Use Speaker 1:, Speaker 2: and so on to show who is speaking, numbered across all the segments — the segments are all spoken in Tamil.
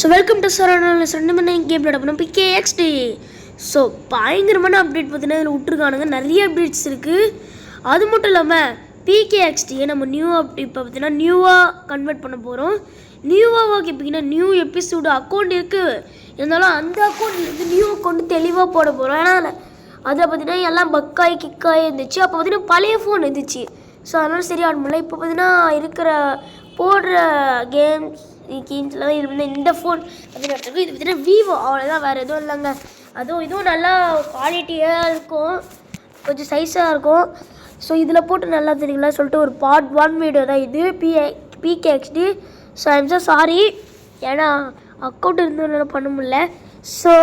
Speaker 1: ஸோ வெல்கம் டு ரெண்டு கேம் பண்ணோம் PKXD. ஸோ பயங்கரமான அப்டேட் பார்த்தீங்கன்னா இதில் விட்ருக்கானுங்க. நிறைய அப்டேட்ஸ் இருக்குது. அது மட்டும் இல்லாமல் PKXD நம்ம இப்போ பார்த்தீங்கன்னா நியூவாக கன்வெர்ட் பண்ண போகிறோம். நியூவாக கேட்பீங்கன்னா நியூ எபிசோடு அக்கௌண்ட் இருக்குது, இருந்தாலும் அந்த அக்கௌண்ட்லேருந்து நியூ அக்கௌண்ட் தெளிவாக போட போகிறோம். ஏன்னா அதில் பார்த்தீங்கன்னா எல்லாம் பக்காய் கிக்காய் இருந்துச்சு. அப்போ பார்த்தீங்கன்னா பழைய ஃபோன் இருந்துச்சு. ஸோ அதனால் சரி ஆட முடியல. இப்போ பார்த்தீங்கன்னா இருக்கிற போடுற கேம்ஸில் தான் இது வந்து இந்த ஃபோன் அப்படின்னு எடுத்துருக்கு. இது பார்த்தீங்கன்னா விவோ, அவ்வளோதான், வேறு எதுவும் இல்லைங்க. இதுவும் நல்லா குவாலிட்டியாக இருக்கும், கொஞ்சம் சைஸாக இருக்கும். ஸோ இதில் போட்டு நல்லா தெரியுங்களா சொல்லிட்டு ஒரு பார்ட் 1 வீடியோ தான் இது PKXD. So I'm so sorry, ஏன்னா அக்கௌண்ட் இருந்ததுனால பண்ண முடியல. ஸோ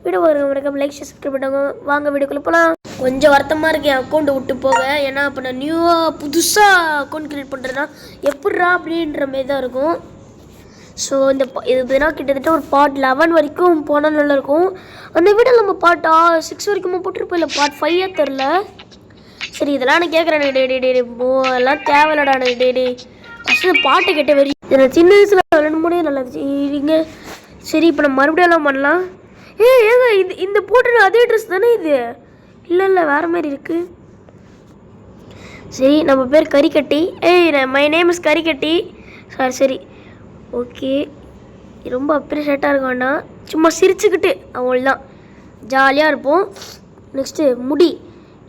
Speaker 1: வீடியோ வரைக்கும் லைக் சப்ஸ்கிரைப் பண்ணுங்க. வாங்க வீடியோக்குள்ளே போகலாம். கொஞ்சம் வருத்தமாக இருக்குது என் அக்கௌண்ட்டை விட்டு போக. ஏன்னா இப்போ நான் நியூவாக புதுசாக அக்கௌண்ட் க்ரியேட் பண்ணுறேன்னா எப்பட்றா அப்படின்ற மாரி தான் இருக்கும். ஸோ இது பார்த்தீங்கன்னா கிட்டத்தட்ட ஒரு பார்ட் 11 வரைக்கும் போனால் நல்லாயிருக்கும். அந்த வீடியோ நம்ம பார்ட் 6 வரைக்கும் போட்டுருப்போம், இல்லை பார்ட் 5 தெரில. சரி இதெல்லாம் நான் கேட்குறேன். எல்லாம் தேவையில்லடா டே ஃபஸ்ட்டு பாட்டை கேட்ட வரி நான் சின்ன வயசில் விளையாடும் நல்லா இருந்துச்சு. சரி இப்போ நம்ம மறுபடியும் எல்லாம் பண்ணலாம். ஏங்க இந்த போட்டு அதே ட்ரெஸ் தானே இது? இல்லை வேறு மாதிரி இருக்குது. சரி நம்ம பேர் Karikatti. My name is Karikatti. சரி ஓகே, ரொம்ப அப்ரிஷியேட்டாக இருக்க வேண்டாம், சும்மா சிரிச்சுக்கிட்டு அவங்கள்தான் ஜாலியாக இருப்போம். நெக்ஸ்ட்டு முடி,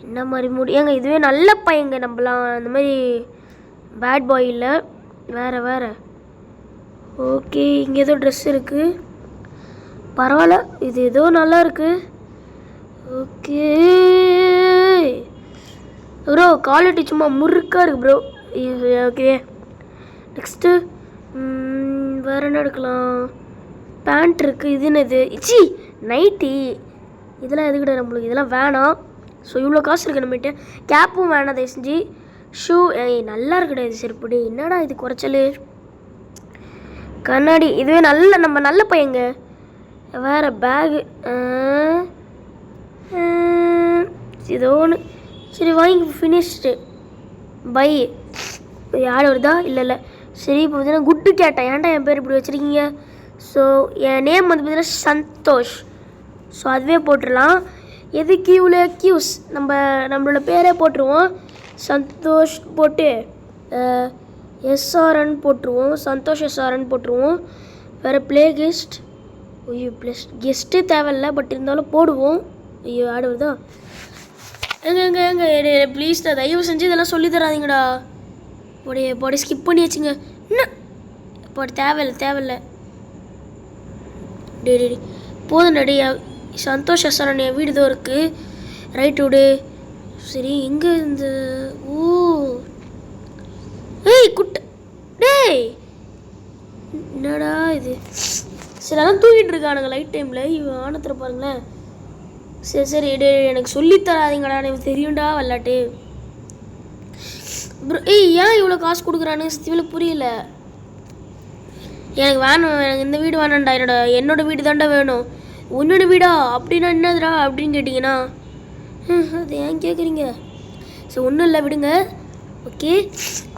Speaker 1: என்ன மாதிரி முடி? ஏங்க இதுவே நல்ல பையங்க, நம்மலாம் அந்த மாதிரி பேட் பாய் இல்லை, வேறு. ஓகே இங்கே ஏதோ ட்ரெஸ் இருக்குது, பரவாயில்ல, இது ஏதோ நல்லா இருக்குது. ஓகே ப்ரோ, குவாலிட்டி சும்மா முறுக்காக இருக்குது ப்ரோ. ஓகே நெக்ஸ்ட்டு வேறு என்ன எடுக்கலாம்? பேண்ட் இருக்குது. இது என்னது? சி நைட்டி, இதெல்லாம் எதுக்கிட்ட நம்மளுக்கு, இதெல்லாம் வேணாம். ஸோ இவ்வளோ காசு இருக்குது நம்மகிட்ட. கேப்பும் வேணாம் தயவு செஞ்சு. ஷூ நல்லா இருக்குடா இது செருப்புடி. என்னடா இது குறைச்சல்? கண்ணாடி, இதுவே நம்ம நல்ல பையங்க. வேறு பேகு ஏதோ ஒன்று. சரி வாங்கி ஃபினிஷ்டு பை. யார் வருதா? இல்லை. சரி இப்போ பார்த்தீங்கன்னா குட்டு கேட்டேன், ஏன்டா என் பேர் இப்படி வச்சுருக்கீங்க? ஸோ என் நேம் வந்து பார்த்தீங்கன்னா சந்தோஷ். ஸோ அதுவே போட்டுடலாம். எது கியூவில் கியூஸ் நம்மளோட பேரே போட்டுருவோம். சந்தோஷ் போட்டு SRN போட்டுருவோம். சந்தோஷ் SRN போட்டுருவோம். வேறு ப்ளே கெஸ்ட். ஐயோ கெஸ்ட்டே தேவையில்லை, பட் இருந்தாலும் போடுவோம். ஐயோ ஆடு வருதா? எங்க ப்ளீஸ்டா, தயவு செஞ்சு இதெல்லாம் சொல்லி தராதீங்கடா. போடி ஸ்கிப் பண்ணி வச்சுங்க. என்ன போட தேவையில்லை. டே போதும் டே. சந்தோஷ் SRN என் வீடு தான் இருக்குது. ரைட் விடு. சரி எங்கே இந்த குட்ட என்னடா இது? சரி அதான் தூங்கிட்டு இருக்கானுங்க லைட் டைமில். இவன் ஆனத்தில் பாருங்களேன். சரி எனக்கு சொல்லித்தராதீங்கடா, எனக்கு தெரியும்டா விளாட்டு ப்ரோ. ஏன் இவ்வளோ காசு கொடுக்குறானு சத்தியமாக புரியல. எனக்கு வேணும், எனக்கு இந்த வீடு வேணாம்டா, என்னோட வீடு தாண்டா வேணும். உன்னோட வீடா அப்படின்னா என்னதுடா அப்படின்னு கேட்டிங்கன்னா அது ஏன் கேட்குறீங்க? ஸோ ஒன்றும் இல்லை, விடுங்க. ஓகே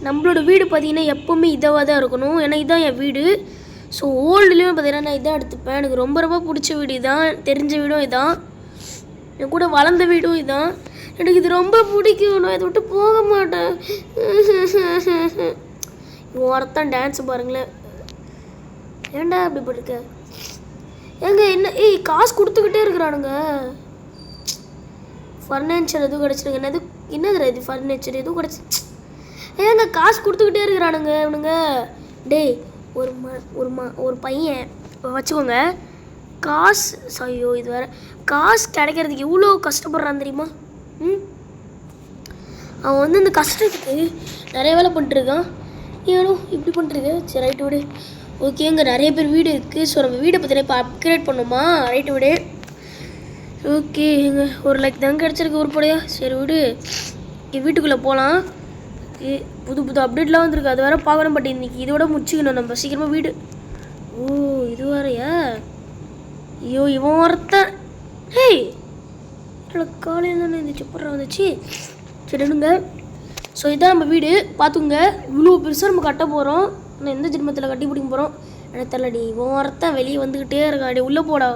Speaker 1: நம்மளோட வீடு பார்த்தீங்கன்னா எப்போவுமே இதாக தான் இருக்கணும், ஏன்னா இதுதான் என் வீடு. ஸோ ஓல்டுலேயும் பார்த்தீங்கன்னா நான் இதான் எடுத்துப்பேன். எனக்கு ரொம்ப பிடிச்ச வீடு இதான், தெரிஞ்ச வீடும் இதான், என் கூட வளர்ந்த வீடும் இதான். எனக்கு இது ரொம்ப பிடிக்கும், நான் இதை விட்டு போக மாட்டேன். ஒருத்தான் டான்ஸ் பாருங்களேன். ஏன்டா அப்படி போட்டிருக்க? ஏங்க என்ன காசு கொடுத்துக்கிட்டே இருக்கிறானுங்க. ஃபர்னிச்சர் எதுவும் கிடச்சிருங்க. என்னதுடா இது? ஃபர்னிச்சர் எதுவும் கிடச்சி. ஏங்க காசு கொடுத்துக்கிட்டே இருக்கிறானுங்க இவனுங்க. டேய் ஒரு பையன் வச்சுக்கோங்க, காசு ஐயோ இது வேறு, காசு கிடைக்கிறதுக்கு எவ்வளோ கஷ்டப்படுறான் தெரியுமா? அவன் வந்து இந்த கஷ்டத்துக்கு நிறைய வேலை பண்ணிட்டுருக்கான். ஏனோ இப்படி பண்ணிட்டுருக்கு. சரி ரைட்டு விடு. ஓகேங்க நிறைய பேர் வீடு இருக்குது. ஸோ நம்ம வீடை பற்றின இப்போ அப்கிரேட் பண்ணோமா? ரைட்டு விடு. ஓகேங்க ஒரு லைக் தாங்க கிடச்சிருக்கு உருப்படையா. சரி விடு, வீட்டுக்குள்ளே போகலாம். புது அப்டேட்லாம் வந்துருக்கு, அது வேறு பார்க்கணும். பட் இன்றைக்கி இதோட முடிச்சுக்கணும் நம்ம சீக்கிரமாக வீடு. இது வேறையா? ஐயோ இவன் ஒருத்தன். காலையில் தானே இந்த செப்பட்றா வந்துச்சு. சரிடுங்க. ஸோ இதான் நம்ம வீடு பார்த்துங்க. இவ்வளோ பெருசாக நம்ம கட்ட போகிறோம். நான் எந்த ஜென்மத்தில் கட்டி பிடிக்க போகிறோம். எனக்கு தெரியலடி ஒருத்தன் வெளியே வந்துக்கிட்டே இருக்காடி உள்ளே போடா.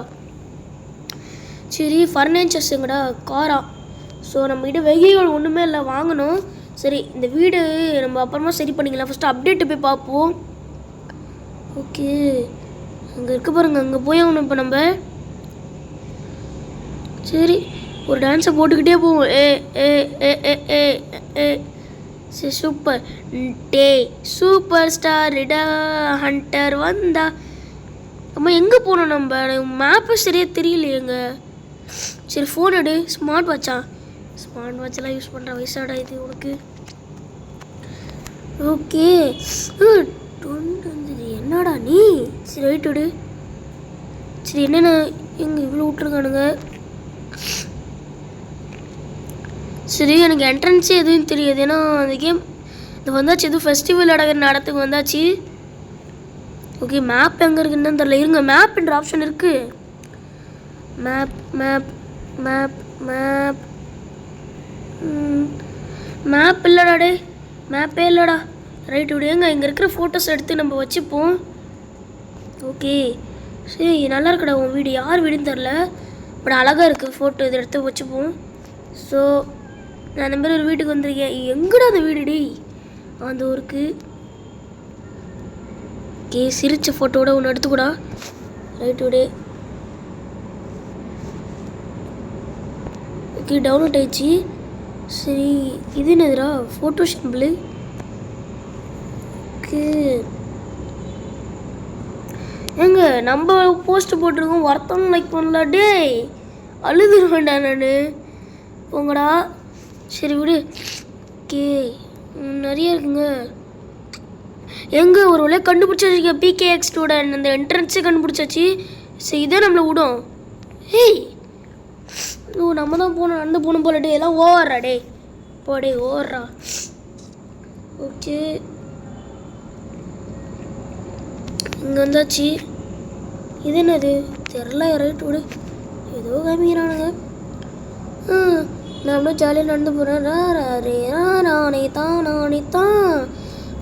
Speaker 1: சரி ஃபர்னிச்சர்ஸ் எங்கடா காரா. ஸோ நம்மகிட்ட வெஹிக்கிள் ஒன்றுமே இல்லை வாங்கணும். சரி இந்த வீடு நம்ம அப்புறமா சரி பண்ணிக்கலாம். ஃபஸ்ட்டு அப்டேட்டு போய் பார்ப்போம். ஓகே அங்கே இருக்க பாருங்க, அங்கே போய் ஆகணும் இப்போ நம்ம. சரி ஒரு டான்ஸை போட்டுக்கிட்டே போவோம். ஏ ஏ ஏ ஏ ஏ ஏ சரி super day super star ரிடா Hunter வந்தா. அம்மா எங்கே போகணும் நம்ம? மேப்பு சரியாக தெரியலையேங்க. சரி ஃபோன் எடு. ஸ்மார்ட் வாட்சா? ஸ்மார்ட் வாட்செல்லாம் யூஸ் பண்ணுற வயசாடா இது உனக்கு. ஓகே என்னடா நீ? சரி ரைட் விடு. சரி என்னென்ன எங்கே இவ்வளோ விட்ருக்கானுங்க? சரி எனக்கு என்ட்ரன்ஸே எதுவும் தெரியாது. ஏன்னா அந்த கேம் இது வந்தாச்சு, எதுவும் ஃபெஸ்டிவல் நடத்துக்கு வந்தாச்சு. ஓகே மேப் எங்கே இருக்குன்னு தெரியல. இருங்க மேப்ன்ற ஆப்ஷன் இருக்குது. Map map map map map இல்லைடா டே, மேப்பே இல்லைடா. ரைட் விடுங்க. இங்கே இருக்கிற ஃபோட்டோஸ் எடுத்து நம்ம வச்சுப்போம். ஓகே சரி நல்லா இருக்குடா உன் வீடு. யார் வீடுன்னு தெரில, பட் அழகாக இருக்குது ஃபோட்டோ. இதை எடுத்து வச்சுப்போம். ஸோ நான் இந்த மாதிரி ஒரு வீட்டுக்கு வந்திருக்கேன். எங்கடா அந்த வீடு டி? அந்த ஊருக்கு. ஓகே சிரிச்ச ஃபோட்டோட ஒன்று எடுத்துக்கூடா. ரைட் விடு. ஓகே டவுன்லோட் ஆயிடுச்சு. சரி இது என்னதுடா? Photo simple. ஓகே ஏங்க நம்ம போஸ்ட் போட்டிருக்கோம், ஒருத்தவங்க லைக் பண்ணல. டே அழுதுருவேண்டா நான், போங்கடா. சரி விடு. ஓகே நிறைய இருக்குங்க. எங்கே ஒரு வழியாக கண்டுபிடிச்சாச்சு பிகேஎக்ஸ் ஸ்டூடெண்ட். அந்த என்ட்ரன்ஸே கண்டுபிடிச்சாச்சு. சரி இதான் நம்மளை விடும். ஹேய் ஓ நம்ம தான் போகணும், நடந்து போகணும் போல. டே எல்லாம் ஓவர்றா டே, போடே ஓவர்றா. ஓகே இங்கே வந்தாச்சு. இது என்னது தெரில. ரைட் விடு. ஏதோ காமிக்கிறானுங்க. நான் அப்படியே ஜாலியாக நடந்து போகிறேன். நானே தான் நானே தான்.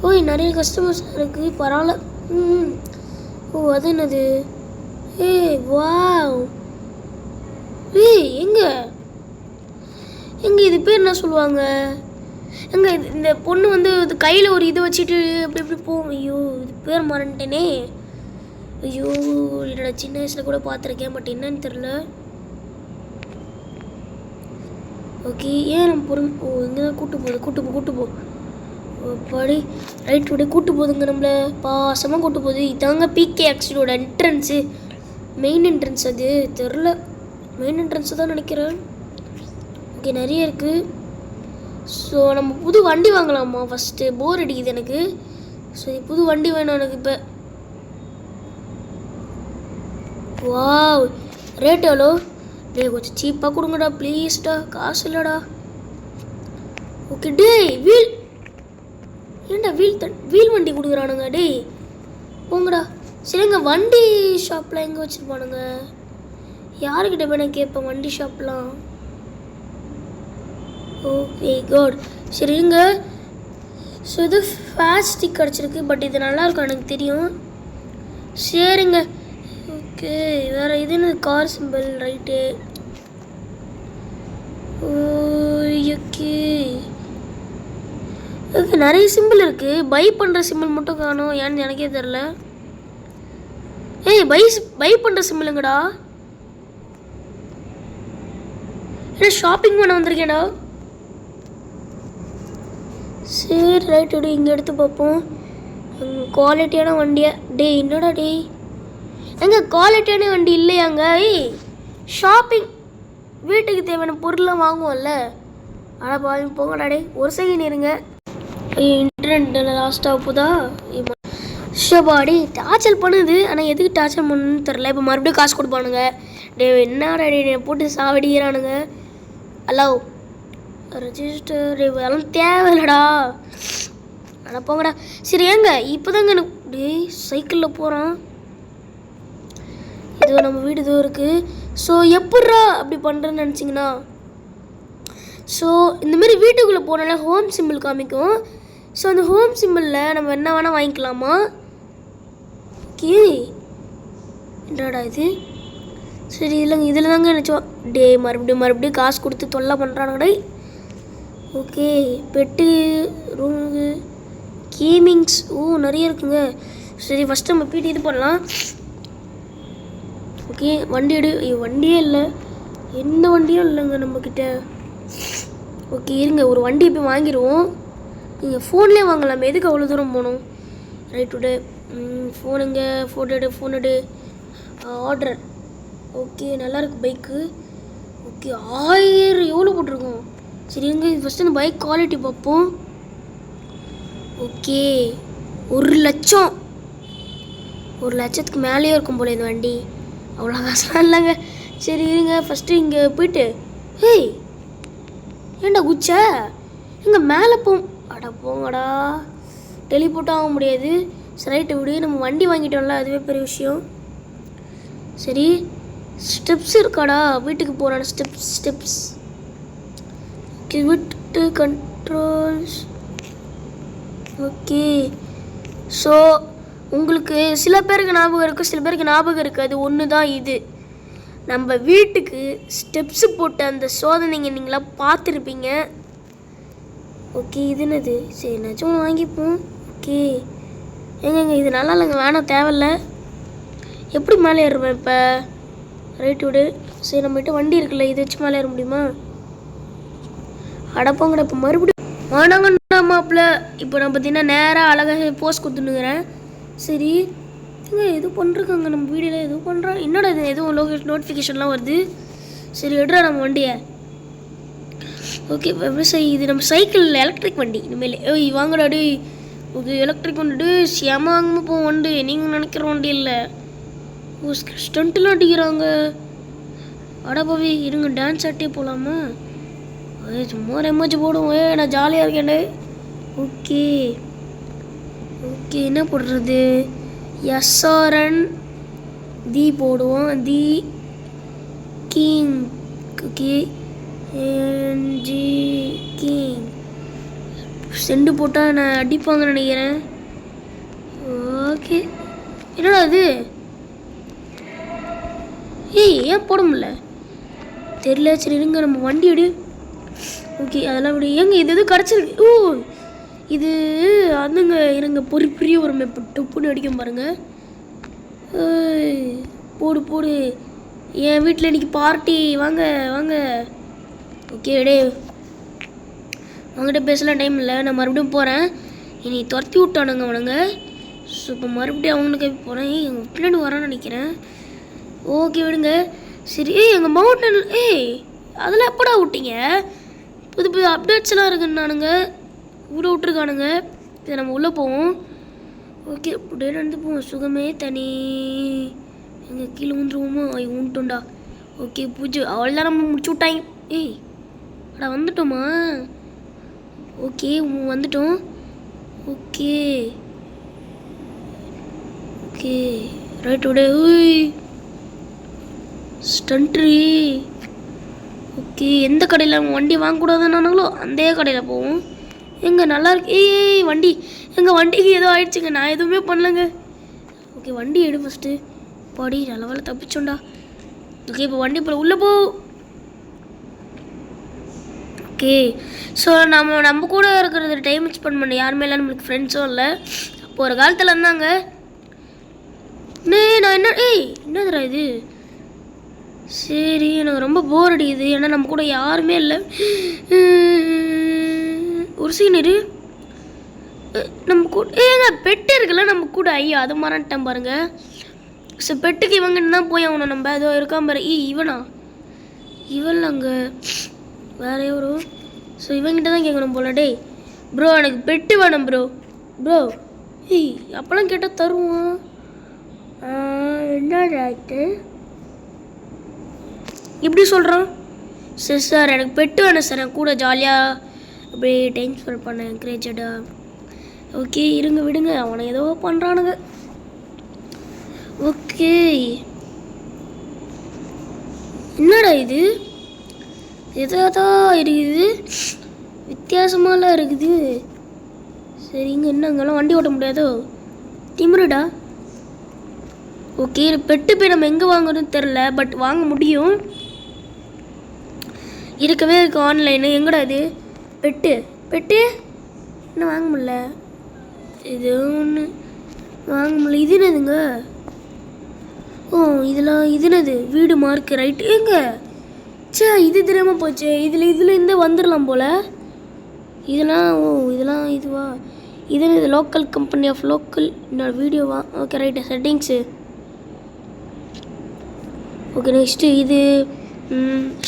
Speaker 1: ஓய் நிறைய கஸ்டமர்ஸ் இருக்குது, பரவாயில்ல. ஓ அது என்னது? ஏய் வாவ். ஏய் எங்கே இது பேர் என்ன சொல்லுவாங்க? எங்கே இந்த பொண்ணு வந்து இது கையில் ஒரு இது வச்சுட்டு அப்படி இப்படி போகும். ஐயோ இது பேர் மறந்துட்டேனே. ஐயோ என்னோட சின்ன வயசில் கூட பார்த்துருக்கேன், பட் என்னன்னு தெரில. ஓகே ஏன் நம்ம பொறுமை. ஓ இங்கே தான் கூட்டு போ படி. ரைட் விட கூட்டு போகுதுங்க, நம்மளை பாசமாக கூட்டு போகுது. இதாங்க பிகேஎக்ஸோட என்ட்ரன்ஸு, மெயின் என்ட்ரன்ஸ். அது தெரில, மெயின் என்ட்ரன்ஸு தான் நினைக்கிறேன். ஓகே நிறைய இருக்குது. ஸோ நம்ம புது வண்டி வாங்கலாமா? ஃபஸ்ட்டு போர் அடிக்குது எனக்கு. ஸோ புது வண்டி வேணும் எனக்கு இப்போ. வாவ் ரேட் எவ்வளோ? டே கொஞ்சம் சீப்பாக கொடுங்கடா ப்ளீஸ்டா, காசு இல்லைடா. ஓகே டே வீல். ஏன்டா வீல் வண்டி கொடுக்குறானுங்க? டே போங்கடா. சரிங்க வண்டி ஷாப்லாம் எங்கே வச்சுருப்பானுங்க? யாருக்கிட்ட போய் நான் கேட்பேன் வண்டி ஷாப்லாம்? Okay good. சரிங்க. ஸோ இது ஃபாஸ்டிக் கிடச்சிருக்கு, பட் இது நல்லாயிருக்கும் எனக்கு தெரியும். சரிங்க. ஓகே வேறு இது என்ன? Car simple. Right. Okay okay நிறைய சிம்பிள் இருக்குது. பை பண்ணுற சிம்பிள் மட்டும் காணும், ஏன்னு எனக்கே தெரில. ஏய் பை பண்ணுற சிம்பிளுங்கடா. ஏன்னா ஷாப்பிங் பண்ண வந்திருக்கேன்டா. சரி ரைட் விடு. இங்கே எடுத்து பார்ப்போம். குவாலிட்டியான வண்டியா? டே என்னடா டே, எங்க குவாலிட்டியான வண்டி இல்லையாங்க? ஏய் ஷாப்பிங் வீட்டுக்கு தேவையான பொருள்லாம் வாங்குவோம்ல. ஆனால் பாவி போங்கடா டே. ஒரு செகண்ட் இருங்க. இன்டர்நெட் லாஸ்ட்டாக போதா? ஷோபாடி டார்ச்சல் பண்ணுது, ஆனால் எதுக்கு டார்ச்சல் பண்ணுன்னு தெரில. இப்போ மறுபடியும் காசு கொடுப்பானுங்க. டே என்னடா டே போட்டு சாவடிக்கிறானுங்க. ஹலோ ரெஜிஸ்டர் இதெல்லாம் தேவையில்லடா. ஆனால் போங்கடா. சரி ஏங்க இப்போ தாங்க எனக்கு டே சைக்கிளில் போகிறான். இது நம்ம வீடு இதுவும் இருக்குது. ஸோ எப்பட்றா அப்படி பண்ணுறேன்னு நினச்சிங்கன்னா, ஸோ இந்தமாரி வீட்டுக்குள்ளே போனால ஹோம் சிம்பிள் காமிக்கும். ஸோ அந்த ஹோம் சிம்பிளில் நம்ம என்ன வேணால் வாங்கிக்கலாமா? ஓகே என்னடா இது சரி இல்லைங்க இதில் தாங்க நினச்சோம் டே மறுபடியும் காசு கொடுத்து தொல்லை பண்ணுறானுங்கடே ஓகே பெட்டு ரூமு கேமிங்ஸ் நிறைய இருக்குங்க சரி ஃபஸ்ட்டு நம்ம போய்ட்டு இது பண்ணலாம் ஓகே வண்டி வண்டியே இல்லை எந்த வண்டியும் இல்லைங்க நம்மக்கிட்ட ஓகே இருங்க ஒரு வண்டியை போய் வாங்கிடுவோம் நீங்கள் ஃபோன்லேயே வாங்கலாம் எதுக்கு அவ்வளோ தூரம் போகணும் ரைட் விடு ஃபோனுங்க ஃபோன் எடு ஆர்டர் ஓகே நல்லாயிருக்கு பைக்கு ஓகே 1000 எவ்வளோ போட்டிருக்கோம் சரி எங்க ஃபஸ்ட்டு இந்த பைக் குவாலிட்டி பார்ப்போம் ஓகே 1,00,000 மேலேயே இருக்கும் போல இந்த வண்டி அவ்வளோ காசுலாம் இல்லைங்க சரி இருங்க ஃபஸ்ட்டு இங்கே போயிட்டு ஹேய் ஏண்டா குச்சா இங்கே மேலே அடா போங்கடா டெலிபோர்ட் ஆக முடியாது ரைட்டு விடு நம்ம வண்டி வாங்கிட்டோம்ல அதுவே பெரிய விஷயம் சரி ஸ்டெப்ஸ் இருக்காடா வீட்டுக்கு போகிறான ஸ்டெப்ஸ் விட்டு கண்ட்ரோல்ஸ் ஓகே ஸோ உங்களுக்கு சில பேருக்கு ஞாபகம் இருக்கும் சில பேருக்கு ஞாபகம் இருக்காது ஒன்று தான் இது நம்ம வீட்டுக்கு ஸ்டெப்ஸு போட்ட அந்த சோதனைங்க நீங்களாம் பார்த்துருப்பீங்க ஓகே இது என்னது சரி என்னாச்சும் ஒன்று வாங்கிப்போம் ஓகே எங்கங்க இது நல்லா இல்லைங்க வேணாம் தேவையில்ல எப்படி மேலே ஏறுவேன் இப்போ ரைட்டு விடு சரி நம்மகிட்ட வண்டி இருக்குல்ல இதை வச்சு மேலே ஏற முடியுமா அடப்போங்கடா இப்போ மறுபடியும் வானாங்கண்ணா மாப்பிள்ள இப்போ நான் பார்த்தீங்கன்னா நேராக அழகாக போஸ்ட் கொடுத்துனுங்கிறேன் சரி ஏங்க எதுவும் பண்ணுறாங்க நம்ம வீடியோவில் எதுவும் பண்ணுறான் என்னடா இது எதுவும் நோட்டிஃபிகேஷன்லாம் வருது சரி எடுறா நம்ம வண்டியை ஓகே விவசாயி இது நம்ம சைக்கிள் எலக்ட்ரிக் வண்டி இனிமேல் வாங்கடா டி ஓகே எலக்ட்ரிக் வண்டி சேம வாங்காமல் போவோம் வண்டி நீங்கள் நினைக்கிற வண்டி இல்லை ஸ்டண்ட்டுலாம் அடிக்கிறாங்க அடப்பாவி இருங்க டான்ஸ் ஆட்டே போகலாமா சும்மா எமர்ஜி போடுவோம் நான் ஜாலியாக இருக்கேன் ஓகே ஓகே என்ன போடுறது எஸ்ஆர்என் தி போடுவோம் தி கிங் ஓகே என்ஜி கிங் செண்டு போட்டால் நான் அடிப்பாங்கன்னு நினைக்கிறேன் ஓகே என்னடா அது ஏன் போட முடியல தெரியல சரி இருங்க நம்ம வண்டி எடு ஓகே அதெல்லாம் விடு ஏங்க இது எதுவும் கிடச்சிருக்கு இது அதுங்க இருங்க பெரிய ஒரு மேப்பு டொப்புன்னு அடிக்கும் பாருங்க போடு என் வீட்டில் இன்னைக்கு பார்ட்டி வாங்க ஓகே டே அவங்ககிட்ட பேசலாம் டைம் இல்லை நான் மறுபடியும் போகிறேன் இனி துரத்தி விட்டானுங்க அவனுங்க ஸோ இப்போ மறுபடியும் அவனுக்கு போகிறேன் எங்கள் பின்னாடி வரான்னு நினைக்கிறேன் ஓகே விடுங்க சரி எங்கள் மவுண்டன் அதெல்லாம் எப்படா விட்டீங்க புது அப்டேட்ஸ் எல்லாம் இருக்குன்னானுங்க விட்டுருக்கானுங்க இதை நம்ம உள்ளே போவோம் ஓகே அப்படியே நடந்து போவோம் சுகமே தனி எங்கள் கீழே ஊந்துருவோமோ ஊன்ட்டோண்டா ஓகே பூஜை அவள்தான் நம்ம முடிச்சு விட்டாங்க அடா வந்துட்டோமா ஓகே வந்துட்டோம் ஓகே ஓகே ரைட் விட ஸ்டண்ட்ரி ஓகே எந்த கடையில் நம்ம வண்டி வாங்கக்கூடாதுன்னாங்களோ அந்த கடையில் போவோம் எங்கே நல்லா இருக்கு வண்டி எங்கள் வண்டிக்கு ஏதோ ஆயிடுச்சுங்க நான் எதுவுமே பண்ணலங்க ஓகே வண்டி எடு ஃபஸ்ட்டு பாடி நல்ல வேலை தப்பிச்சோண்டா ஓகே இப்போ வண்டி போல உள்ளே போ ஓகே ஸோ நம்ம கூட இருக்கிறது டைம் ஸ்பெண்ட் பண்ண யாருமே இல்லை நம்மளுக்கு ஃப்ரெண்ட்ஸும் இல்லை அப்போ ஒரு காலத்தில் இருந்தாங்க நான் என்னதுடா இது சரி எனக்கு ரொம்ப போர் அடிக்குது ஏன்னா நம்ம கூட யாருமே இல்லை ஒரு சீனரு நம்ம கூட பெட்டு இருக்குல்ல நம்ம கூட ஐயா அது மறந்துட்டேன் பாருங்க ஸோ பெட்டுக்கு இவங்கிட்ட தான் போய் ஆகணும் நம்ம ஏதோ இருக்காம பாரு இவன் அங்கே வேற எவரோ ஸோ இவங்கிட்ட தான் கேட்கணும் போல டேய் ப்ரோ எனக்கு பெட்டு வேணும் ப்ரோ அப்போலாம் கேட்டால் தருவோம் என்ன ஆகிட்டு இப்படி சொல்கிறான் சரி சார் எனக்கு பெட்டு வேணும் சார் என் கூட ஜாலியாக அப்படியே டைம் ஸ்பெண்ட் பண்ணேன் கிரேச்சடாக ஓகே இருங்க விடுங்க அவனை ஏதோ பண்ணுறானுங்க ஓகே என்னடா இது ஏதோ இருக்குது வித்தியாசமாலாம் இருக்குது சரிங்க என்ன அங்கெல்லாம் வண்டி ஓட்ட முடியாதோ திமிருடா ஓகே பெட்டு போய் நம்ம எங்கே வாங்கணும்னு தெரில, பட் வாங்க முடியும். இருக்கவே இருக்கு ஆன்லைனு. எங்கடா இது பெட்டு? பெட்டு இன்னும் வாங்க முடியல. இது ஒன்று வாங்க முடியல. இது என்னதுங்க? ஓ இதெல்லாம் இது என்னது? வீடு மார்க்கு ரைட்டு. எங்க சே இது தெரியாமல் போச்சு. இதில் இருந்து வந்துடலாம் போல். இதெல்லாம் ஓ இதெல்லாம் இதுவா? இது என்னது? லோக்கல் கம்பெனி ஆஃப் லோக்கல் என்னோட வீடியோவா? Okay right. Settings okay. Next இது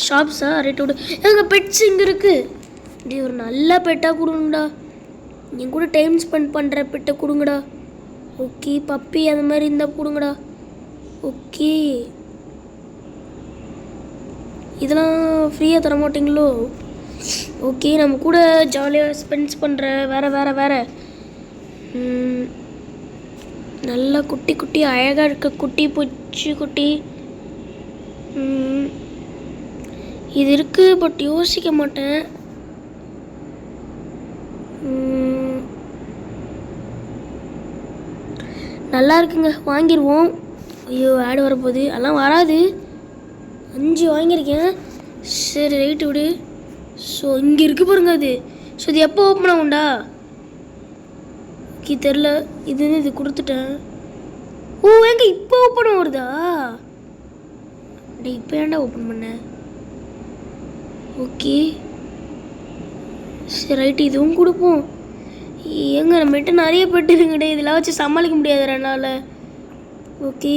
Speaker 1: ஷாப்ஸா? ரைட் விடு. எங்கள் பெட்ஸ் இங்கே இருக்குது. இப்படி ஒரு நல்ல பெட்டாக கொடுங்கடா. என் கூட டைம் ஸ்பெண்ட் பண்ணுற பெட்டை கொடுங்கடா. ஓகே பப்பி அந்த மாதிரி இருந்தால் கொடுங்கடா. ஓகே இதெல்லாம் ஃப்ரீயாக தர மாட்டிங்களோ? ஓகே நம்ம கூட ஜாலியாக ஸ்பெண்ட்ஸ் பண்ணுற வேறு நல்லா குட்டி குட்டி அழகாக இருக்க குட்டி பூச்சி குட்டி இது இருக்குது. பட் யோசிக்க மாட்டேன். நல்லா இருக்குங்க, வாங்கிடுவோம். ஐயோ ஆடு வரப்போகுது. அதெல்லாம் வராது. 5 வாங்கியிருக்கேன். சரி ரைட்டு விடு. ஸோ இங்கே இருக்குது பாருங்க அது. ஸோ இது எப்போ ஓப்பன் ஆகும்டா? ஓகே தெரில. இது கொடுத்துட்டேன். ஓ எங்க இப்போ ஓப்பன் ஆகுறதா? டே இப்போ ஏன்டா ஓப்பன் பண்ண? ஓகே சரி ரைட்டு இதுவும் கொடுப்போம். எங்க நம்மகிட்ட நிறைய பெட்டு இருக்குடே. இதெல்லாம் வச்சு சமாளிக்க முடியாது ரெண்டால். ஓகே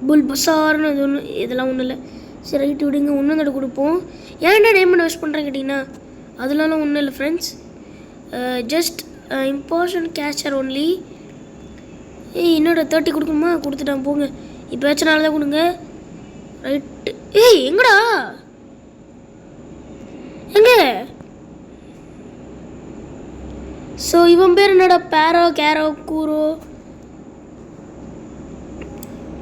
Speaker 1: புல் பசார்னு அது ஒன்று. இதெல்லாம் ஒன்றும் இல்லை. சரி ரைட்டு விடுங்க. ஒன்றும் தடவை கொடுப்போம். ஏன்டா டைமண்ட் வேஸ்ட் பண்ணுறேன் கேட்டிங்கன்னா அதெல்லாம் ஒன்றும் இல்லை friends. Just important catcher only. என்னோட 30 கொடுக்கணுமா? கொடுத்துட்டான் போங்க. இப்போ வச்சனால தான் கொடுங்க. ரைட்டு. எங்கடா எங்க? ஸோ இவன் பேர் என்னடா? பேரோ கேரோ கூரோ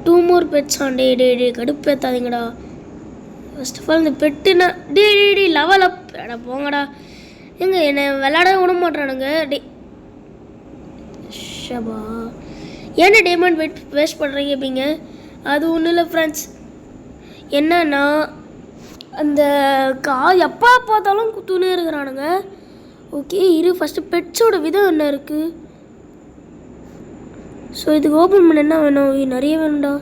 Speaker 1: 2 more pets on டே கடுப்பேத்தாதீங்கடா. ஃபர்ஸ்ட் ஆஃப் ஆல் இந்த பெட்டுனா டே லெவல் அப். அட போங்கடா. எங்க என்னை விளையாட விட மாட்டானுங்க. டே ஷபா ஏன்னா டைமண்ட் வேஸ்ட் பண்ணுறீங்க அப்படிங்க? அது ஒன்றும் இல்லை ஃப்ரெண்ட்ஸ். என்னன்னா அந்த எப்போ பார்த்தாலும் குத்துனே இருக்கிறானுங்க. ஓகே இரு ஃபஸ்ட்டு பெட்ஸோட விதம் என்ன இருக்குது? ஸோ இதுக்கு ஓப்பன் பண்ண என்ன வேணும்? நிறைய வேணும்டா.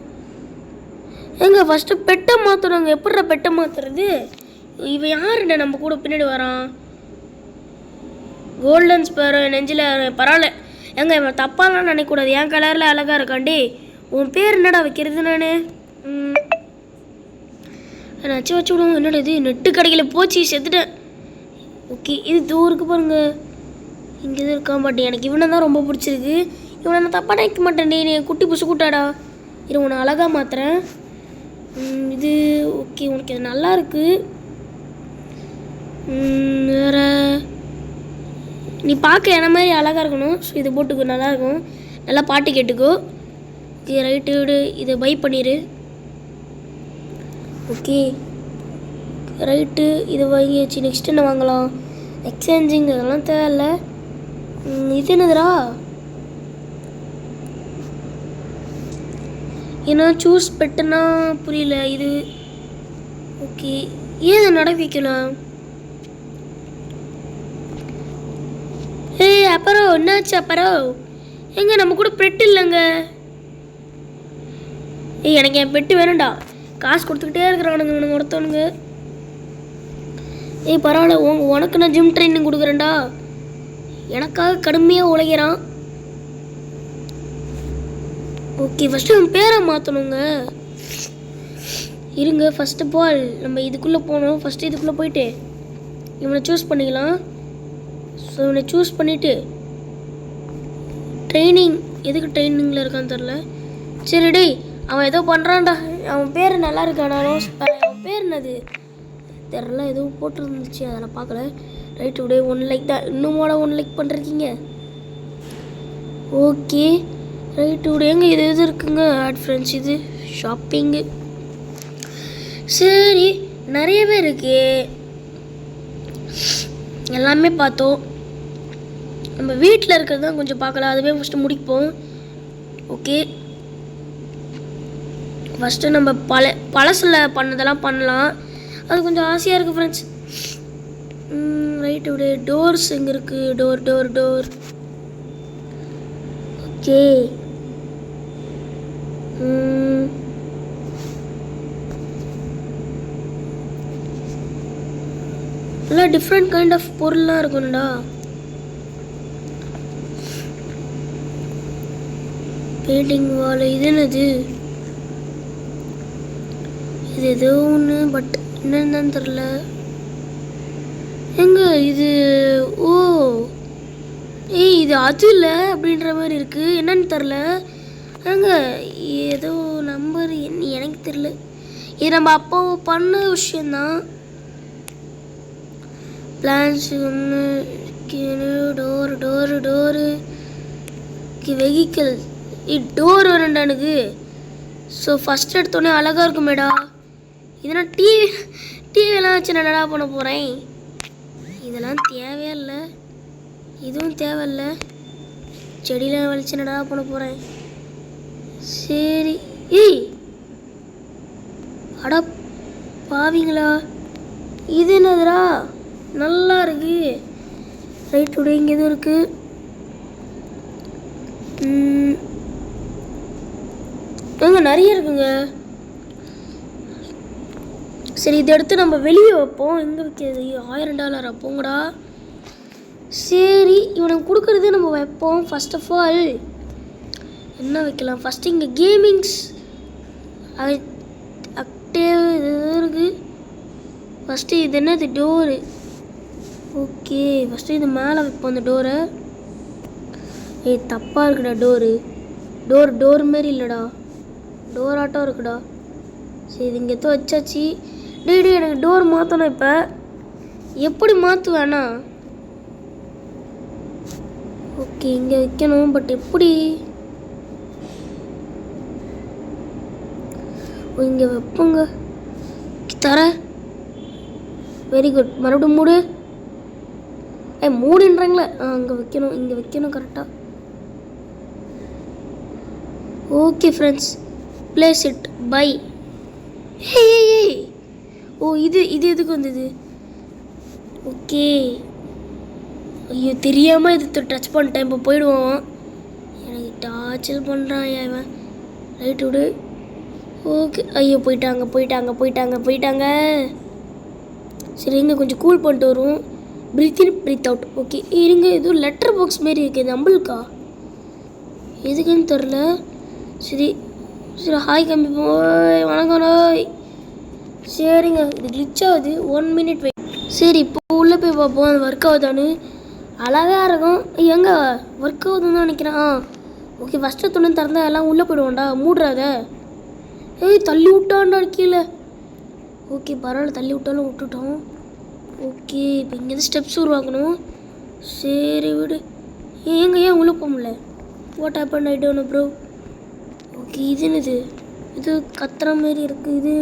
Speaker 1: எங்க ஃபஸ்ட்டு பெட்டை மாற்றணுங்க. எப்படிடா பெட்டை மாற்றுறது? இவன் யாருடா நம்ம கூட பின்னாடி வரான்? கோல்டன் ஸ்பேரோ நெஞ்சில் பரவாயில்ல. எங்க இவன் தப்பாலாம் நினைக்கக்கூடாது. என் கலரில் அழகாக இருக்காண்டி. உன் பேர் என்னடா வைக்கிறது? நான் வச்சு விடுவோம். என்னடா இது? நெட்டு கடைகளை போச்சு, செத்துட்டேன். ஓகே இது தூருக்கு பாருங்க. இங்கே தான் இருக்கான். பட் எனக்கு இவனை தான் ரொம்ப பிடிச்சிருக்கு. இவனை நான் தப்பாக நினைக்க மாட்டேன். நீ குட்டி புசு கூட்டாடா. இது உன்னை அழகாக மாற்றுறேன். இது ஓகே உனக்கு இது நல்லா இருக்கு. வேறு நீ பார்க்க என்ன மாதிரி அழகாக இருக்கணும். ஸோ இது போட்டுக்கோ, நல்லாயிருக்கும். நல்லா பாட்டு கேட்டுக்கோ. ஓகே ரைட்டு விடு. இதை பை பண்ணிடு. ஓகே ரைட்டு இதை வாங்கியாச்சு. நெக்ஸ்ட் என்ன வாங்கலாம்? எக்ஸ்சேஞ்சிங் அதெல்லாம் தேவையில்ல. இது என்னதுடா? ஏன்னா சூஸ் பெட்டுன்னா புரியல இது. ஓகே ஏன் இதை நட வைக்கலாம்? அப்புறம் என்னாச்சு? அப்புறம் எங்க நம்ம கூட பெட்டு இல்லைங்க. எனக்கு என் பெட்டு வேணும்டா. காசு கொடுத்துக்கிட்டே இருக்கிறானுங்க இவனுங்க ஒருத்தவனுங்க. பரவாயில்ல உனக்கு நான் ஜிம் ட்ரைனிங் கொடுக்குறேன்டா. எனக்காக கடுமையாக உழைக்கிறான். ஓகே ஃபஸ்ட்டு அவன் பேரை மாற்றணுங்க. இருங்க ஃபஸ்ட் ஆஃப் ஆல் நம்ம இதுக்குள்ளே போகணும். ஃபஸ்ட்டு இதுக்குள்ளே போயிட்டு இவனை சூஸ் பண்ணிக்கலாம். ஸோ இவனை சூஸ் பண்ணிவிட்டு ட்ரைனிங் எதுக்கு ட்ரைனிங்கில் இருக்கான்னு தெரில. சரி டேய் அவன் ஏதோ பண்ணுறான்டா. அவன் பேர் நல்லா இருக்கானாலும் அவன் பேர் என்னது தெரில. எதுவும் போட்டுருந்துச்சு அதில் பார்க்கல. ரைட்டு விட 1 லைக் தான். இன்னுமோட 1 லைக் பண்ணுறீங்க. ஓகே ரைட்டு விட. எங்கே இது எது இருக்குங்க? ஆட் ஃப்ரெண்ட்ஸ் இது ஷாப்பிங்கு. சரி நிறையவே இருக்கு. எல்லாமே பார்த்தோம். நம்ம வீட்டில் இருக்கிறது தான் கொஞ்சம் பார்க்கலாம். அதுவே ஃபஸ்ட்டு முடிப்போம். ஓகே ஃபஸ்ட்டு நம்ம பழசில் பண்ணதெல்லாம் பண்ணலாம். அது கொஞ்சம் ஆசையாக இருக்குது ஃப்ரெண்ட்ஸ். ரைட்டு விடு. டோர்ஸ் எங்கே இருக்குது? Door door door. ஓகே. நல்லா டிஃப்ரெண்ட் கைண்ட் ஆஃப் பொருள்லாம் இருக்கும்டா. பெயிண்டிங் வால். இது என்னது? இது ஏதோ ஒன்று, பட் என்னன்னு தெரில. எங்க இது? ஓ ஏய், இது அது இல்லை அப்படின்ற மாதிரி இருக்குது. என்னன்னு தெரில. ஏங்க ஏதோ நம்பர் என்ன எனக்கு தெரில. இது நம்ம அப்போ பண்ண விஷயந்தான். பிளான்ஸ் ஒன்று, door door door, vehicle. Door வரண்டா எனக்கு. ஸோ ஃபஸ்ட் எடுத்தோடனே அழகாக இருக்குமேடா. இதெல்லாம் டிவியெல்லாம் வச்சு என்னடா பண்ண போகிறேன்? இதெல்லாம் தேவையே இல்லை. இதுவும் தேவையில்லை. செடியில் வலிச்சு என்னடா பண்ண போகிறேன்? சரி. ஏய் அடா பாவீங்களா, இது என்னதுடா? நல்லா இருக்கு. ரைட் விட. இங்கே எதுவும் இருக்குது. எங்க நிறைய இருக்குங்க. சரி, இதை எடுத்து நம்ம வெளியே வைப்போம். எங்கே வைக்கிறது? $1000 போங்கடா. சரி, இவனுக்கு கொடுக்குறது நம்ம வைப்போம். ஃபர்ஸ்ட் ஆஃப் ஆல் என்ன வைக்கலாம்? ஃபஸ்ட்டு இங்கே கேமிங்ஸ் அக்டேவ் இது இருக்குது. ஃபஸ்ட்டு இது என்னது? டோரு. ஓகே, ஃபஸ்ட்டு இது மேலே வைப்போம் அந்த டோரை. ஏய் தப்பாக இருக்குடா டோரு. டோர் மாரி இல்லைடா, டோர் ஆட்டம் இருக்குடா. சரி, இது இங்கே எத்தோ வச்சாச்சு. டேய் எனக்கு டோர் மாற்றணும். இப்போ எப்படி மாற்றுவேண்ணா? ஓகே, இங்கே வைக்கணும். பட் எப்படி? இங்கே வைப்போங்க. தர. Very good. மறுபடியும் மூடு. மூடுன்றாங்களே. அங்கே வைக்கணும், இங்கே வைக்கணும் கரெக்டாக. Okay friends, place it bye. ஏய் ஓ, இது எதுக்கு வந்தது? ஓகே. ஐயோ தெரியாமல் இது டச் பண்ணிட்டேன். இப்போ போயிடுவோம். எனக்கு டார்ச்சல் பண்ணுறான் இவன். ரைட் விடு. ஓகே. ஐயோ போயிட்டாங்க. சரி, இங்கே கொஞ்சம் கூல் பண்ணிட்டு வரும். பிரீத் இன் பிரீத் அவுட். ஓகே, இருங்க. எதுவும் லெட்டர் பாக்ஸ் மாரி இருக்குது. நம்மளுக்கா? எதுக்குன்னு தெரில. சரி, ஹாய் கம்மி போய். வணக்கம் நோய். சரிங்க, இது கிளிச் ஆகுது. 1 minute வெயிட். சரி, இப்போ உள்ளே போய் பார்ப்போம் அது ஒர்க் ஆகுதான்னு. அழகாக இருக்கும். எங்கே ஒர்க் ஆகுதுன்னு தான் நினைக்கிறேன். ஓகே, ஃபஸ்ட்டு துணி திறந்தா எல்லாம் உள்ளே போயிடுவோம்டா. மூடுறாத. ஏய் தள்ளி விட்டான்டா கீழே. ஓகே பரவாயில்ல, தள்ளி விட்டாலும் விட்டுட்டோம். ஓகே, இப்போ இங்கேருந்து ஸ்டெப்ஸ் உருவாக்கணும். சரி விடு. ஏன் உள்ளே போக முடியல? What happen? I don't know bro. Okay, இது என்னது? இது கத்துற மாரி இருக்குது. இது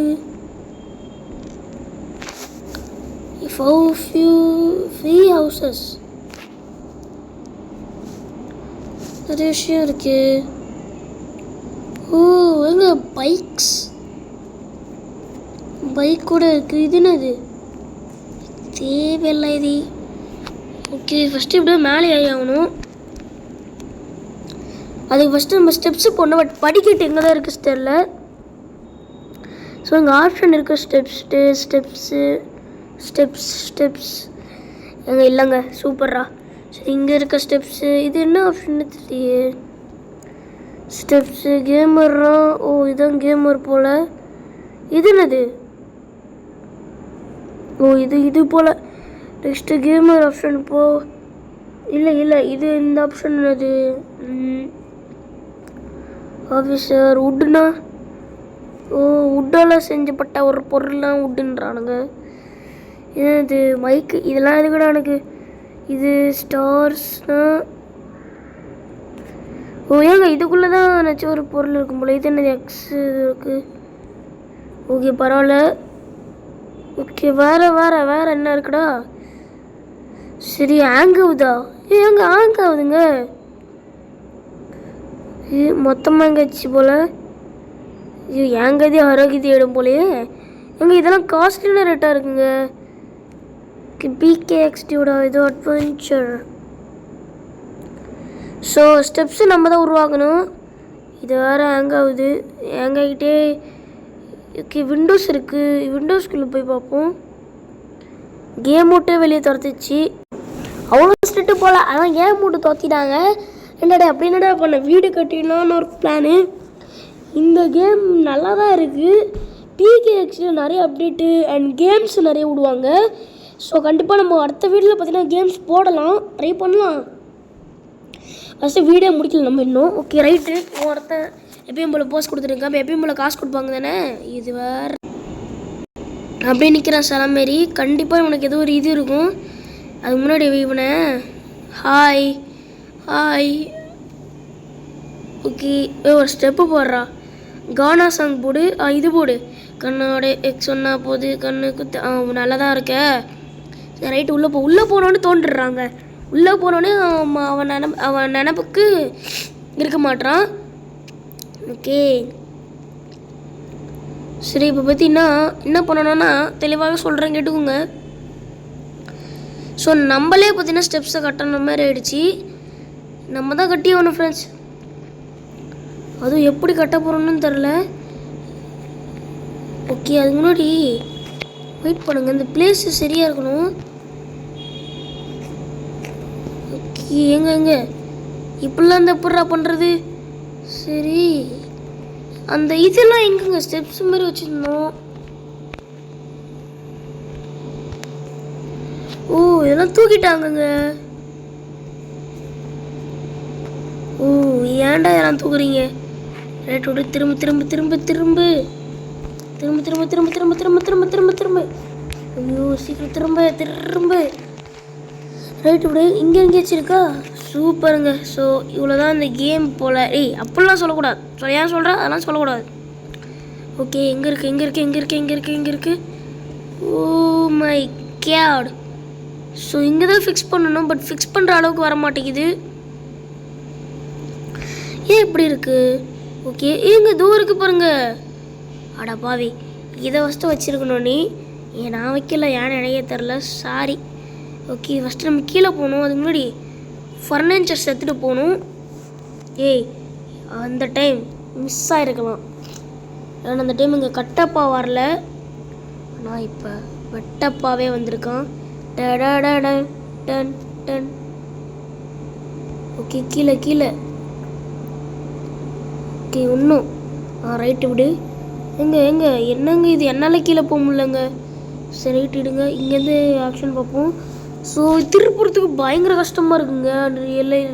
Speaker 1: ஃப்ரீ ஹவுசஸ் நிறைய விஷயம் இருக்கு. ஓ எங்க பைக் கூட இருக்கு. இது என்னது? தேவையில்லை இது. ஓகே, ஃபஸ்ட்டு இப்படியே மேலே ஆகணும். அதுக்கு ஃபஸ்ட்டு நம்ம ஸ்டெப்ஸு போடணும். பட் படிக்கட்டு எங்கே தான் இருக்குது தெரியல. ஸோ இங்கே ஆப்ஷன் இருக்குது. ஸ்டெப்ஸ் எங்கே இல்லைங்க. சூப்பரா. சரி, இங்கே இருக்க ஸ்டெப்ஸு. இது என்ன ஆப்ஷன் தெரியலையே. Steps camera. ஓ இதுதான் கேமர் போல். இது என்னது? ஓ இது போல். நெக்ஸ்ட்டு கேமர் ஆப்ஷன் போ. இல்லை இது இந்த ஆப்ஷன் என்னது? ஆஃபீஸர் உட்டுனா. ஓ உட்டால் செஞ்சப்பட்ட ஒரு பொருள்லாம் உட்டுன்றானுங்க. இது மைக்கு. இதெல்லாம் எதுக்குடா எனக்கு? இது ஸ்டார்ஸ்னா. ஓ ஏங்க இதுக்குள்ளே தான் நினச்சி ஒரு பொருள் இருக்கும் போல். இது என்னது? எக்ஸ் இருக்குது. ஓகே பரவாயில்ல. ஓகே வேறு என்ன இருக்குடா? சரி, ஹேங் ஆகுதா? ஏங்க ஹேங் ஆகுதுங்க. மொத்தமாக எங்கேயாச்சு போல். ஐயோ என் கதி ஆரோக்கியத்தை இடம் போலையே. எங்க இதெல்லாம் காஸ்ட்லியான ரேட்டாக இருக்குங்க. பிகேஎக்ஸ்டியோட இது அட்வென்ச்சர். ஸோ ஸ்டெப்ஸு நம்ம தான் உருவாக்கணும். இது வேறு ஹேங் ஆகுது, ஹேங் ஆகிட்டே. ஓகே விண்டோஸ் இருக்குது, விண்டோஸ்குள்ளே போய் பார்ப்போம். கேம் விட்டு வெளியே துரத்துச்சு. அவ்வளோ ஸ்ட்ரிட்டு போகல, ஆனால் கேம் விட்டு துரத்திட்டாங்க. என்னடா அப்படி என்னடா பண்ண வீடு கட்டிடலான்னு ஒரு பிளானு. இந்த கேம் நல்லா தான் இருக்குது. பிகேஎக்ஸில் நிறைய அப்டேட்டு அண்ட் கேம்ஸ் நிறைய விடுவாங்க. ஸோ கண்டிப்பாக நம்ம அடுத்த வீடியோவில் பார்த்தீங்கன்னா கேம்ஸ் போடலாம், ட்ரை பண்ணலாம். ஃபஸ்ட்டு வீடியோ முடிக்கல நம்ம இன்னும். Okay right. ஒருத்தன் எப்பயும் போல் போஸ்ட் கொடுத்துருக்கான், எப்பயும் போல் காசு கொடுப்பாங்க தானே. இது வேறு அப்படியே நிற்கிறான் சில மாரி. கண்டிப்பாக உனக்கு ஏதோ ஒரு இது இருக்கும். அதுக்கு முன்னாடி இவனை ஹாய் ஹாய். ஓகே ஒரு ஸ்டெப்பு போடுறா. கானா சாங் போடு. இது போடு. கண்ணோட எக்ஸ் சொன்னா போது கண்ணு குத்து. நல்லா தான் இருக்க. சரி ரைட்டு உள்ளே போனோன்னு தோன்றுறாங்க. உள்ளே போனோடனே அவன் நினப்புக்கு இருக்க மாட்டான். ஓகே சரி இப்போ பார்த்தீங்கன்னா என்ன பண்ணணும்னா தெளிவாக சொல்கிறேன் கேட்டுக்கோங்க. ஸோ நம்மளே பார்த்தீங்கன்னா ஸ்டெப்ஸை கட்டணுற மாதிரி ஆகிடுச்சு. நம்ம தான் கட்டி ஆகணும் ஃப்ரெண்ட்ஸ். அதுவும் எப்படி கட்ட போகிறோன்னு தெரில. ஓகே அதுக்கு முன்னாடி வெயிட் பண்ணுங்கள், இந்த பிளேஸு சரியாக இருக்கணும். ஓகே எங்க இப்படிலாம் இந்த எப்படா பண்ணுறது. சரி அந்த இதெல்லாம் எங்கங்க ஸ்டெப்ஸ் மாதிரி வச்சுருந்தோம். ஓ இதெல்லாம் தூக்கிட்டாங்கங்க. ஓ ஏன்டா இதெல்லாம் தூக்குறீங்க. ரைட் விட திரும்ப திரும்ப திரும்ப திரும்ப திரும்ப திரும்ப திரும்ப திரும்ப திரும்ப திரும்ப திரும்ப திரும்ப. ஐயோ சீக்கிரம் திரும்ப திரும்ப. ரைட்டு விட இங்கே எங்கேயாச்சும் இருக்கா. சூப்பருங்க. ஸோ இவ்வளோதான் இந்த கேம் போல். அப்படிலாம் சொல்லக்கூடாது. ஏன் சொல்கிறேன் அதெல்லாம் சொல்லக்கூடாது. ஓகே எங்கே இருக்குது எங்கே இருக்குது எங்கே இருக்குது எங்கே இருக்குது எங்கே இருக்குது. Oh my gate. ஸோ இங்கே தான் ஃபிக்ஸ் பண்ணணும். பட் ஃபிக்ஸ் பண்ணுற அளவுக்கு வர மாட்டேங்குது. ஏன் இப்படி இருக்குது. ஓகே எங்கே தூரம் இருக்குது பாருங்க. அடா பாவி இதை ஃபஸ்ட்டு வச்சுருக்கணும் நீ. நான் வைக்கல, ஏன்னு நினைக்க தெரில, சாரி. ஓகே ஃபஸ்ட்டு நம்ம கீழே போகணும். அதுக்கு முன்னாடி ஃபர்னிச்சர்ஸ் எடுத்துகிட்டு போகணும். அந்த டைம் மிஸ் ஆகிருக்கலாம். ஏன்னா அந்த டைம் இங்கே கட்டப்பா வரல, ஆனால் இப்போ வெட்டப்பாவே வந்திருக்கான். Done done. ஓகே கீழே கீழே. ஓகே இன்னும் ரைட்டு விடு. எங்க என்னங்க இது என்னால் கீழே போக முடியலங்க. சரி ரைட்டு விடுங்க. இங்கேருந்து ஆக்ஷன் பார்ப்போம். ஸோ திருப்புறத்துக்கு பயங்கர கஷ்டமாக இருக்குங்க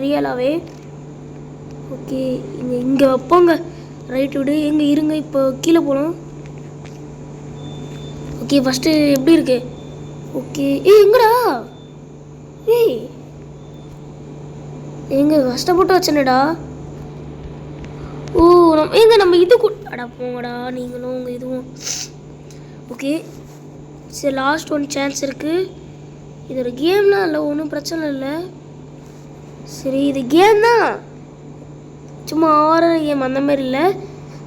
Speaker 1: ரியலாகவே. ஓகே இங்கே வைப்போங்க. ரைட்டு விடு. எங்கே இருங்க இப்போ கீழே போகலாம். ஓகே ஃபஸ்ட்டு எப்படி இருக்கு. ஓகே எங்கடா எங்க கஷ்டப்பட்டு வச்சனடா. ஓ நம்ம இது அடா போங்கடா நீங்களும் உங்கள் இதுவும். ஓகே சரி லாஸ்ட் ஒன் சான்ஸ் இருக்குது. இது ஒரு கேம்லாம் இல்லை, ஒன்றும் பிரச்சனை இல்லை. சரி இது கேம் தான், சும்மா ஆர்ஆர் கேம் அந்த மாதிரி இல்லை.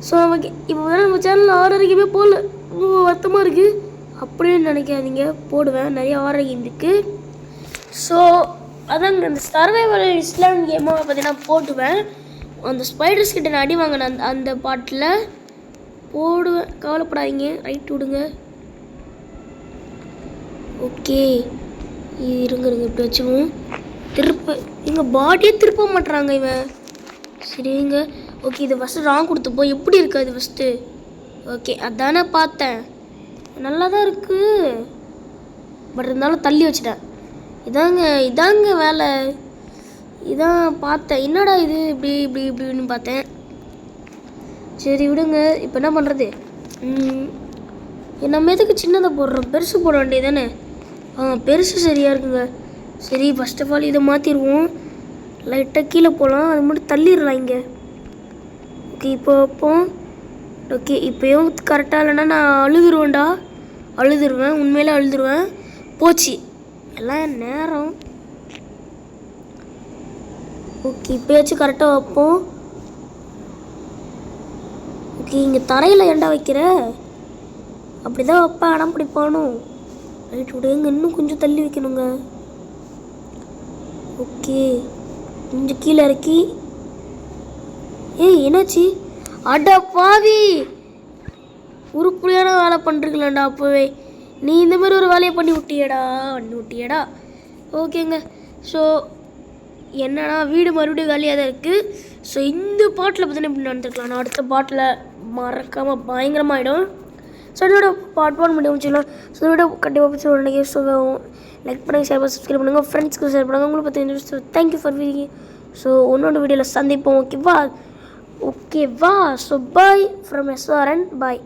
Speaker 1: ஸோ நமக்கு இப்போ வேணால் நம்ம சேனலில் ஆர்ஆர் கேமே போடல, ரொம்ப வருத்தமாக இருக்குது. அப்படின்னு நினைக்காதீங்க, போடுவேன், நிறைய ஆர்ஆர் கேம் இருக்குது. ஸோ அதாங்க இந்த சர்வைவல் இஸ்லாண்ட் கேமாக பார்த்தீங்கன்னா போட்டுவேன். அந்த ஸ்பைடர்ஸ் கிட்ட நான் அடி வாங்கின அந்த பாட்டில் போடுவேன், கவலைப்படாதீங்க. ரைட் விடுங்க. ஓகே இருங்க இப்படி வச்சுவோம். திருப்ப எங்கள் பாடியே திருப்ப மாட்டுறாங்க இவன். சரிங்க. ஓகே இது ஃபஸ்ட்டு ராங் கொடுத்துப்போம். எப்படி இருக்கு அது ஃபஸ்ட்டு. ஓகே அதானே பார்த்தேன், நல்லா தான் இருக்குது. பட் இருந்தாலும் தள்ளி வச்சிட்டேன். இதாங்க வேலை. இதான் பார்த்தேன், என்னடா இது இப்படி இப்படி இப்படின்னு பார்த்தேன். சரி விடுங்க. இப்போ என்ன பண்ணுறது. நம்ம எதுக்கு சின்னதை போடுறோம், பெருசு போட வேண்டியது தானே. பெருசு சரியாக இருக்குங்க. சரி ஃபஸ்ட் ஆஃப் ஆல் இதை மாற்றிடுவோம். லைட்டாக கீழே போகலாம், அது மட்டும் தள்ளிடலாம் இங்கே. ஓகே இப்போ ஓகே இப்போயும் கரெக்டாக இல்லைன்னா நான் அழுதுருவேன், உண்மையிலே அழுதுருவேன். போச்சு எல்லாம் நேரம். ஓகே இப்போயாச்சும் கரெக்டாக வைப்போம். ஓகே இங்கே தரையில் ஏன்டா வைக்கிற அப்படி தான் வைப்பா இடம் பிடிப்பானோ ரைட் விடுங்க இன்னும் கொஞ்சம் தள்ளி வைக்கணுங்க ஓகே கொஞ்சம் கீழே இறக்கி ஏய் என்னாச்சு அட பாவி உருப்படியான வேலை பண்ணுறீங்களாண்டா அப்போவே நீ இந்த மாதிரி ஒரு வேலையை பண்ணி விட்டியடா ஓகேங்க ஸோ என்னன்னா வீடு மறுபடியும் காலியாக தான் இருக்குது ஸோ இந்த பாட்டில் பார்த்தீங்கன்னா இப்படி நடந்துருக்கலாம் நான் அடுத்த பாட்டில் மறக்காமல் பயங்கரமாகிடும் ஸோ இதோட பார்ட் 1 முடியும் வச்சுக்கலாம் ஸோ இதோட கண்டிப்பாக பிடிச்சி உடனே ஸோ லைக் பண்ணுங்கள் ஷேர் சப்ஸ்கிரைப் பண்ணுங்கள் ஃப்ரெண்ட்ஸ்க்கு ஷேர் பண்ணுங்கள் உங்களுக்கு பார்த்தீங்கன்னா so thank you for video so ஒன்னோட வீடியோவில் சந்திப்போம் ஓகேவா so bye from SRN bye